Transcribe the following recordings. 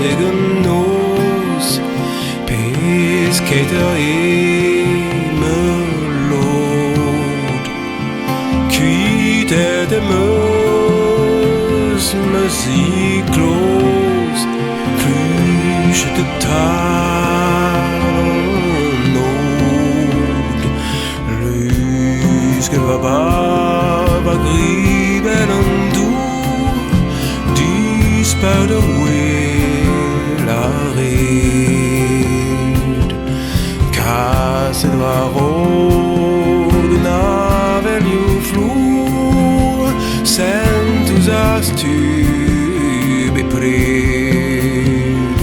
tegen nos, Pesketa melod, Kuitaet meus, ziig kloz, Kluchet tarnod, Luskell va gribell an-diugh, dispaut la red, kaset war-raok navelioù flour, sentus as-tu bepred.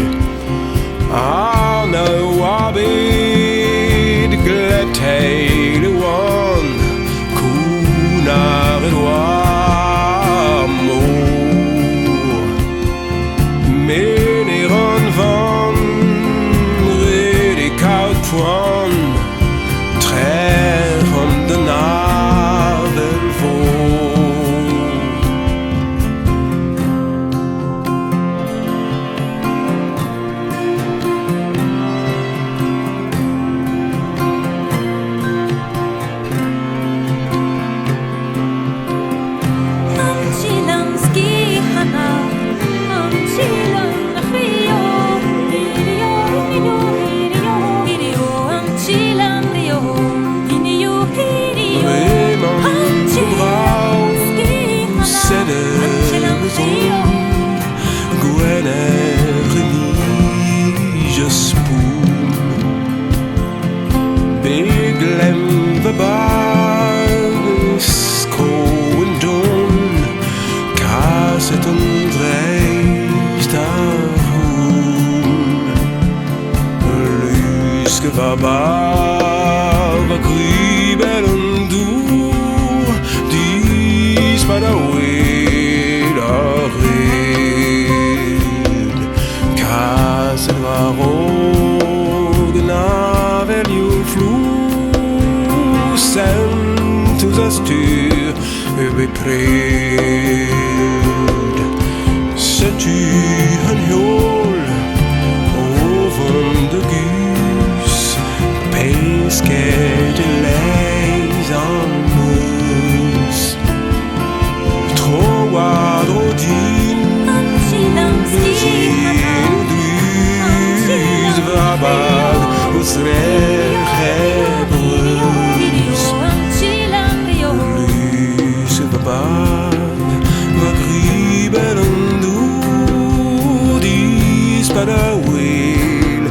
An-diugh abed gleb-teil oan, Kuitaet war-raok. Mener an van redekaut poan, Trec'h an den Adal Gwenn-erc'h spoon, beglem va bag skoen kaset an zrec'h hoon. Luskell va gribell an-diugh, dispaut la red, kaset war-raok navelioù flour, sentus as-tu bepred. Setu an heol o vant de gus, Pesketa e-leizh an meus, Tro-war-dro din, va bag o zrec'h breus. Luskell va gribell an-diugh, dispaut la red,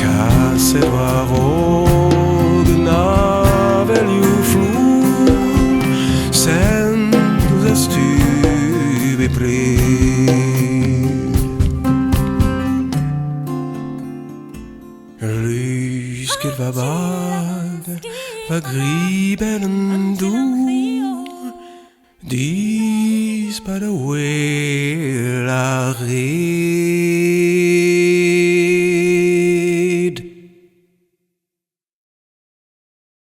kaset war-raok navelioù flour, sentus as-tu bepred. Luskell va gribell an-diugh, dispaut la red.